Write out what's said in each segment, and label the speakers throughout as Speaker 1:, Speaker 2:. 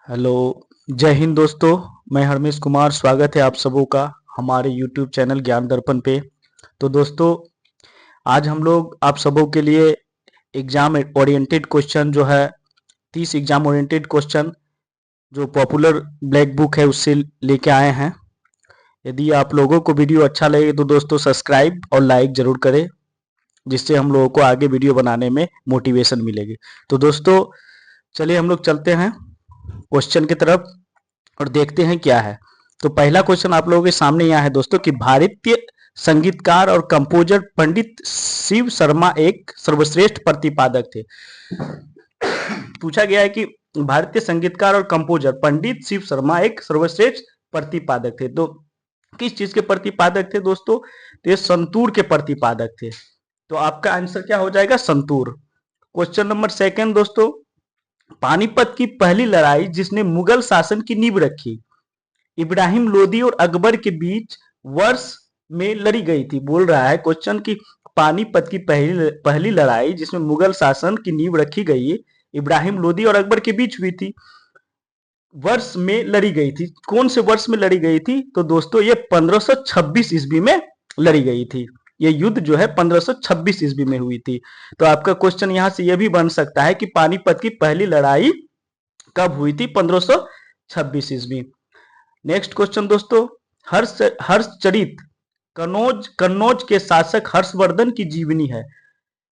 Speaker 1: Hello. जय हिंद दोस्तों। मैं हरमेश कुमार, स्वागत है आप सबों का हमारे यूट्यूब चैनल ज्ञान दर्पण पे। तो दोस्तों, आज हम लोग आप सबों के लिए एग्जाम ओरिएंटेड क्वेश्चन जो है 30 एग्जाम ओरिएंटेड क्वेश्चन जो पॉपुलर ब्लैक बुक है उससे लेके आए हैं। यदि आप लोगों को वीडियो अच्छा लगे तो दोस्तों सब्सक्राइब और लाइक जरूर करें, जिससे हम लोगों को आगे वीडियो बनाने में मोटिवेशन मिलेगी। तो दोस्तों चलिए हम लोग चलते हैं क्वेश्चन की तरफ और देखते हैं क्या है। तो पहला क्वेश्चन आप लोगों के सामने यहाँ है दोस्तों कि भारतीय संगीतकार और कंपोजर पंडित शिव शर्मा एक सर्वश्रेष्ठ प्रतिपादक थे। पूछा गया है कि भारतीय संगीतकार और कंपोजर पंडित शिव शर्मा एक सर्वश्रेष्ठ प्रतिपादक थे। तो किस चीज के प्रतिपादक थे दोस्तों? तो ये संतूर के प्रतिपादक थे। तो आपका आंसर क्या हो जाएगा? संतूर। क्वेश्चन नंबर सेकंड दोस्तों, पानीपत की पहली लड़ाई जिसने मुगल शासन की नींव रखी, इब्राहिम लोदी और अकबर के बीच वर्ष में लड़ी गई थी। बोल रहा है क्वेश्चन की पानीपत की पहली लड़ाई जिसमें मुगल शासन की नींव रखी गई, इब्राहिम लोदी और अकबर के बीच हुई थी, वर्ष में लड़ी गई थी। कौन से वर्ष में लड़ी गई थी? तो दोस्तों ये 1526 ईस्वी में लड़ी गई थी। ये युद्ध जो है 1526 ईस्वी में हुई थी। तो आपका क्वेश्चन यहां से यह भी बन सकता है कि पानीपत की पहली लड़ाई कब हुई थी? 1526 ईस्वी। नेक्स्ट क्वेश्चन दोस्तों, हर्षचरित कन्नौज के शासक हर्षवर्धन की जीवनी है,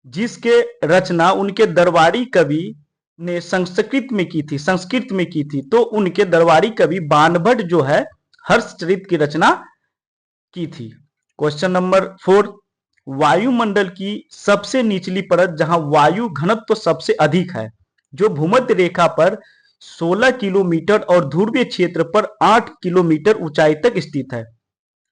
Speaker 1: जिसके रचना उनके दरबारी कवि ने संस्कृत में की थी। तो उनके दरबारी कवि बाणभट्ट जो है हर्षचरित की रचना की थी। क्वेश्चन नंबर 4, वायुमंडल की सबसे निचली परत जहां वायु घनत्व सबसे अधिक है, जो भूमध्य रेखा पर 16 किलोमीटर और ध्रुवीय क्षेत्र पर 8 किलोमीटर ऊंचाई तक स्थित है,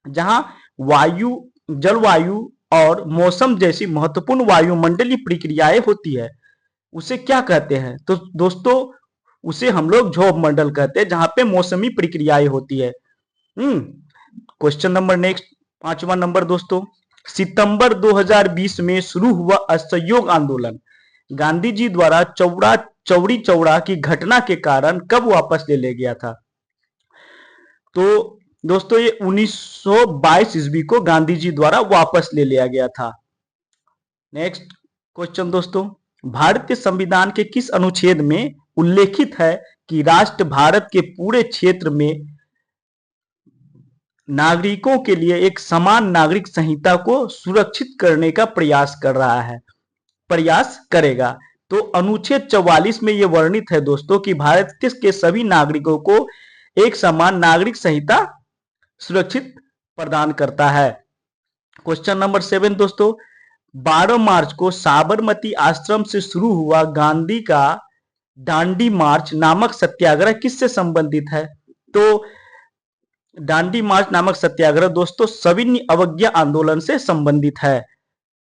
Speaker 1: जहां वायु, जलवायु और मौसम जैसी महत्वपूर्ण वायुमंडलीय प्रक्रियाएं होती है, उसे क्या कहते हैं? तो दोस्तों उसे हम लोग झोप मंडल कहते हैं, जहां पे मौसमी प्रक्रियाएं होती है। क्वेश्चन नंबर नेक्स्ट, 5वां नंबर दोस्तों, सितंबर 2020 में शुरू हुआ असहयोग आंदोलन गांधी जी द्वारा चौड़ी चौड़ा की घटना के कारण कब वापस ले लिया गया था? तो दोस्तों ये 1922 ईस्वी को गांधी जी द्वारा वापस ले लिया गया था। नेक्स्ट क्वेश्चन दोस्तों, भारतीय संविधान के किस अनुच्छेद में उल्लेखित है कि राष्ट्र भारत के पूरे क्षेत्र में नागरिकों के लिए एक समान नागरिक संहिता को सुरक्षित करने का प्रयास करेगा? तो अनुच्छेद 44 में यह वर्णित है दोस्तों कि भारत के सभी नागरिकों को एक समान नागरिक संहिता सुरक्षित प्रदान करता है। क्वेश्चन नंबर 7 दोस्तों, 12 मार्च को साबरमती आश्रम से शुरू हुआ गांधी का दांडी मार्च नामक सत्याग्रह किससे संबंधित है? तो दांडी मार्च नामक सत्याग्रह दोस्तों सविनय अवज्ञा आंदोलन से संबंधित है।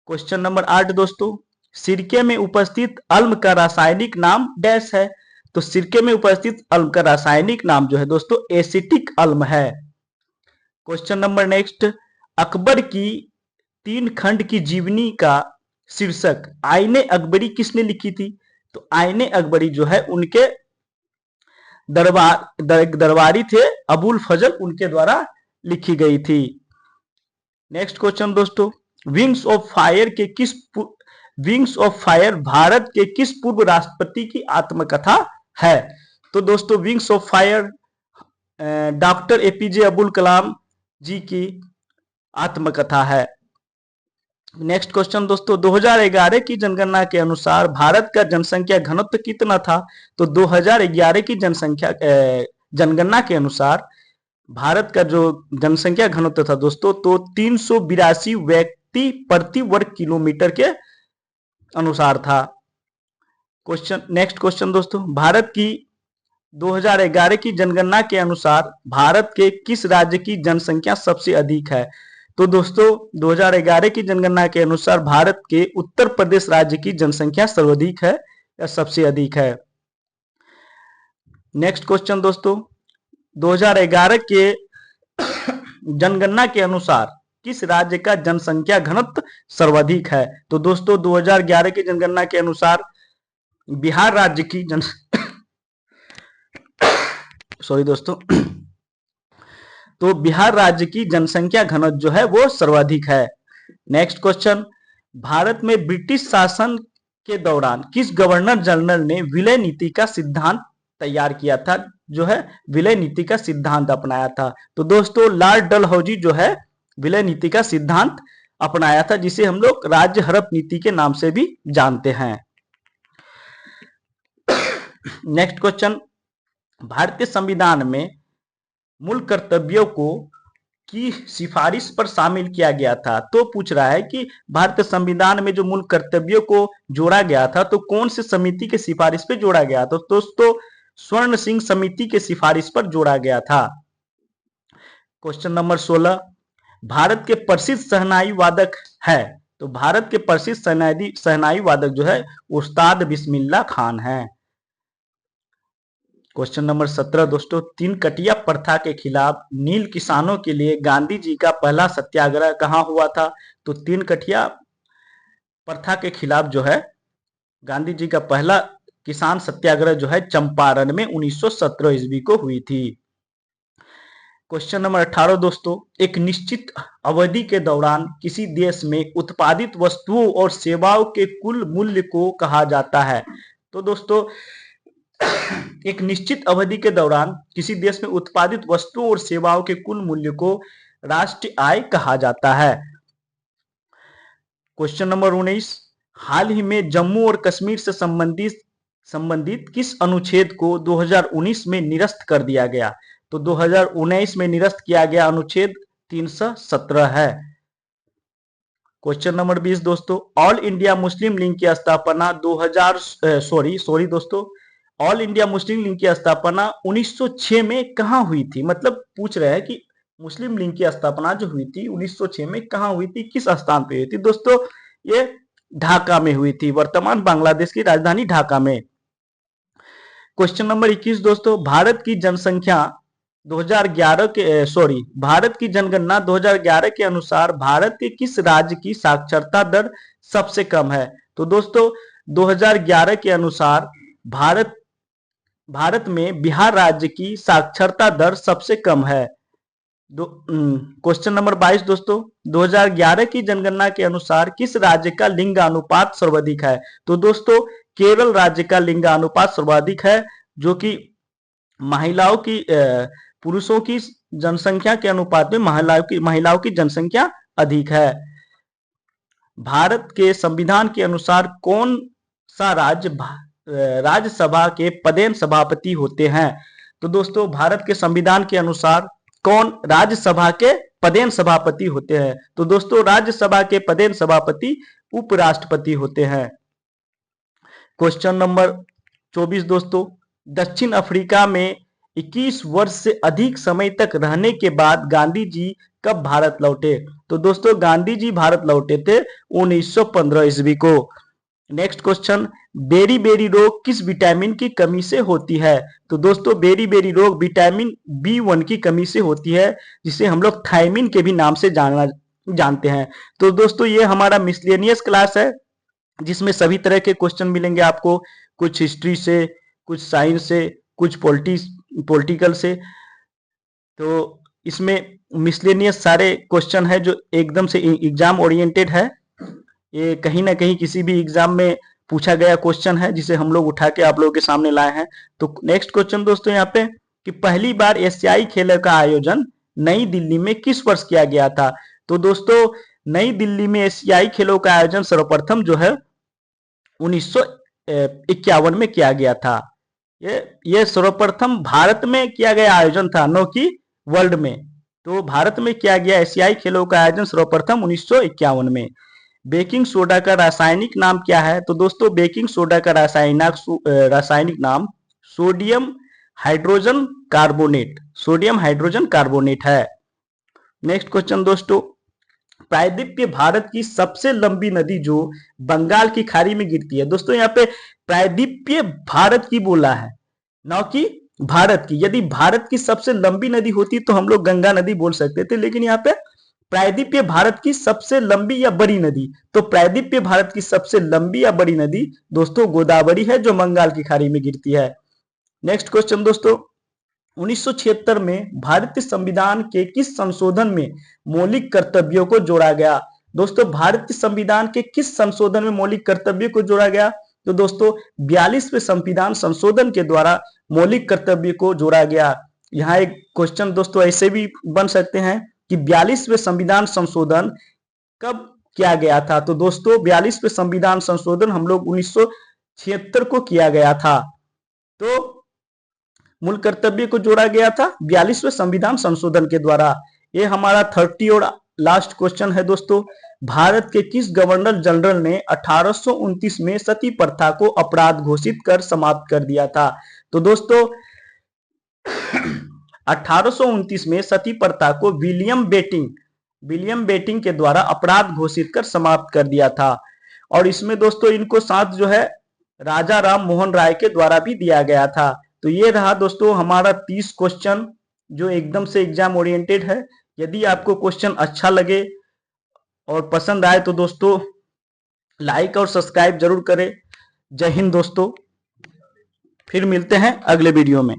Speaker 1: क्वेश्चन नंबर 8 दोस्तों, सिरके में उपस्थित अम्ल का रासायनिक नाम डैश है? तो सिरके में उपस्थित अम्ल का रासायनिक नाम जो है दोस्तों एसिटिक अम्ल है। क्वेश्चन नंबर नेक्स्ट, अकबर की 3 खंड की जीवनी का शीर्षक आईने अकबरी किसने लिखी थी? तो आईने अकबरी जो है उनके दरबारी थे अबुल फजल, उनके द्वारा लिखी गई थी। नेक्स्ट क्वेश्चन दोस्तों, विंग्स ऑफ फायर भारत के किस पूर्व राष्ट्रपति की आत्मकथा है? तो दोस्तों wings of fire doctor APJ Abdul Kalam ji की आत्मकथा है। नेक्स्ट क्वेश्चन दोस्तों, 2011 की जनगणना के अनुसार भारत का जनसंख्या घनत्व कितना था? तो 2011 की जनगणना के अनुसार भारत का जो जनसंख्या घनत्व था दोस्तों तो 382 व्यक्ति प्रति वर्ग किलोमीटर के अनुसार था। नेक्स्ट क्वेश्चन दोस्तों, भारत की 2011 की जनगणना के अनुसार भारत के किस राज्य की जनसंख्या सबसे अधिक है? तो दोस्तों 2011 की जनगणना के अनुसार भारत के उत्तर प्रदेश राज्य की जनसंख्या सर्वाधिक है या सबसे अधिक है। नेक्स्ट क्वेश्चन दोस्तों, 2011 के जनगणना के अनुसार किस राज्य का जनसंख्या घनत्व सर्वाधिक है? तो दोस्तों 2011 की जनगणना के अनुसार बिहार राज्य की सॉरी दोस्तों। तो बिहार राज्य की जनसंख्या घनत्व जो है वो सर्वाधिक है। नेक्स्ट क्वेश्चन, भारत में ब्रिटिश शासन के दौरान किस गवर्नर जनरल ने विलय नीति का सिद्धांत तैयार किया था, जो है विलय नीति का सिद्धांत अपनाया था? तो दोस्तों लॉर्ड डलहौजी जो है विलय नीति का सिद्धांत अपनाया था, जिसे हम लोग राज्य हड़प नीति के नाम से भी जानते हैं। नेक्स्ट क्वेश्चन, भारतीय संविधान में मूल कर्तव्यों को की सिफारिश पर शामिल किया गया था। तो पूछ रहा है कि भारतीय संविधान में जो मूल कर्तव्यों को जोड़ा गया था तो कौन से समिति के सिफारिश पे जोड़ा गया? तो दोस्तों स्वर्ण सिंह समिति के सिफारिश पर जोड़ा गया था। क्वेश्चन नंबर 16, भारत के प्रसिद्ध शहनाई वादक है। तो भारत के प्रसिद्ध शहनाई वादक जो है उस्ताद बिस्मिल्लाह खान है। क्वेश्चन नंबर 17 दोस्तों, तीन कटिया प्रथा के खिलाफ नील किसानों के लिए गांधी जी का पहला सत्याग्रह कहां हुआ था? तो तीन कटिया प्रथा के खिलाफ जो है गांधी जी का पहला किसान सत्याग्रह जो है चंपारण में 1917 ईस्वी को हुई थी। क्वेश्चन नंबर 18 दोस्तों, एक निश्चित अवधि के दौरान किसी देश में उत्पादित वस्तुओं और सेवाओं के कुल मूल्य को कहा जाता है? तो दोस्तों एक निश्चित अवधि के दौरान किसी देश में उत्पादित वस्तुओं और सेवाओं के कुल मूल्य को राष्ट्रीय आय कहा जाता है। क्वेश्चन नंबर 19, हाल ही में जम्मू और कश्मीर से संबंधित किस अनुच्छेद को 2019 में निरस्त कर दिया गया? तो 2019 में निरस्त किया गया अनुच्छेद 317 है। क्वेश्चन नंबर 20 दोस्तों, ऑल इंडिया मुस्लिम लीग की स्थापना ऑल इंडिया मुस्लिम लीग की स्थापना 1906 में कहां हुई थी? मतलब पूछ रहे हैं कि मुस्लिम लीग की स्थापना जो हुई थी 1906 में कहां हुई थी, किस स्थान पे हुई थी? दोस्तों ये ढाका में हुई थी, वर्तमान बांग्लादेश की राजधानी ढाका में। क्वेश्चन नंबर 21 दोस्तों, भारत की जनगणना 2011 के अनुसार भारत के किस राज्य की साक्षरता दर सबसे कम है? तो दोस्तों 2011 के अनुसार भारत में बिहार राज्य की साक्षरता दर सबसे कम है। क्वेश्चन नंबर 22 दोस्तों, 2011 की जनगणना के अनुसार किस राज्य का लिंगानुपात सर्वाधिक है? तो दोस्तों केरल राज्य का लिंगानुपात सर्वाधिक है, जो कि महिलाओं की पुरुषों की जनसंख्या के अनुपात में महिलाओं की जनसंख्या अधिक है। भारत के संविधान के अनुसार कौन सा राज्य राज्यसभा के पदेन सभापति होते हैं? तो दोस्तों भारत के संविधान के अनुसार कौन राज्यसभा के पदेन सभापति होते हैं? तो दोस्तों राज्यसभा के पदेन सभापति उपराष्ट्रपति होते हैं। क्वेश्चन नंबर 24 दोस्तों, दक्षिण अफ्रीका में 21 वर्ष से अधिक समय तक रहने के बाद गांधी जी कब भारत लौटे? तो दोस्तों गांधी जी भारत लौटे थे 1915 ईस्वी को। नेक्स्ट क्वेश्चन, बेरी बेरी रोग किस विटामिन की कमी से होती है? तो दोस्तों बेरी बेरी रोग विटामिन B1 की कमी से होती है, जिसे हम लोग थायमिन के भी नाम से जानते हैं। तो दोस्तों ये हमारा मिसलेनियस क्लास है, जिसमें सभी तरह के क्वेश्चन मिलेंगे आपको, कुछ हिस्ट्री से, कुछ साइंस से, कुछ पॉलिटिकल से। तो इसमें मिसलेनियस सारे क्वेश्चन है जो एकदम से एग्जाम ओरिएंटेड है। ये कहीं ना कहीं किसी भी एग्जाम में पूछा गया क्वेश्चन है, जिसे हम लोग उठा के आप लोगों के सामने लाए हैं। तो नेक्स्ट क्वेश्चन दोस्तों यहाँ पे कि पहली बार एशियाई खेलों का आयोजन नई दिल्ली में किस वर्ष किया गया था? तो दोस्तों नई दिल्ली में एशियाई खेलों का आयोजन सर्वप्रथम जो है 1951 में किया गया था। ये सर्वप्रथम भारत में किया गया आयोजन था, न कि वर्ल्ड में। तो भारत में किया गया एशियाई खेलों का आयोजन सर्वप्रथम 1951 में। बेकिंग सोडा का रासायनिक नाम क्या है? तो दोस्तों बेकिंग सोडा का रासायनिक नाम सोडियम हाइड्रोजन कार्बोनेट है। नेक्स्ट क्वेश्चन दोस्तों, प्रायद्वीपीय भारत की सबसे लंबी नदी जो बंगाल की खाड़ी में गिरती है। दोस्तों यहाँ पे प्रायद्वीपीय भारत की बोला है, न कि भारत की। यदि भारत की सबसे लंबी नदी होती तो हम लोग गंगा नदी बोल सकते थे, लेकिन यहाँ पे प्रायद्वीपीय भारत की सबसे लंबी या बड़ी नदी, तो प्रायद्वीपीय भारत की सबसे लंबी या बड़ी नदी दोस्तों गोदावरी है, जो बंगाल की खाड़ी में गिरती है। नेक्स्ट क्वेश्चन दोस्तों, 1976 में भारतीय संविधान के किस संशोधन में मौलिक कर्तव्यों को जोड़ा गया? दोस्तों भारतीय संविधान के किस संशोधन में मौलिक कर्तव्यों को जोड़ा गया? तो दोस्तों 42वें संविधान संशोधन के द्वारा मौलिक कर्तव्य को जोड़ा गया। यहाँ एक क्वेश्चन दोस्तों ऐसे भी बन सकते हैं कि 42वें संविधान संशोधन कब किया गया था? तो दोस्तों 42वें संविधान संशोधन हम लोग 1976 को किया गया था। तो मूल कर्तव्य को जोड़ा गया था 42वें संविधान संशोधन के द्वारा। ये हमारा 30 और लास्ट क्वेश्चन है दोस्तों। भारत के किस गवर्नर जनरल ने 1829 में सती प्रथा को अपराध घोषित कर समाप्त कर दिया था? तो दोस्तों 1829 में सती प्रथा को विलियम बेटिंग के द्वारा अपराध घोषित कर समाप्त कर दिया था। और इसमें दोस्तों इनको साथ जो है राजा राम मोहन राय के द्वारा भी दिया गया था। तो ये रहा दोस्तों हमारा 30 क्वेश्चन जो एकदम से एग्जाम ओरिएंटेड है। यदि आपको क्वेश्चन अच्छा लगे और पसंद आए तो दोस्तों लाइक और सब्सक्राइब जरूर करें। जय हिंद दोस्तों, फिर मिलते हैं अगले वीडियो में।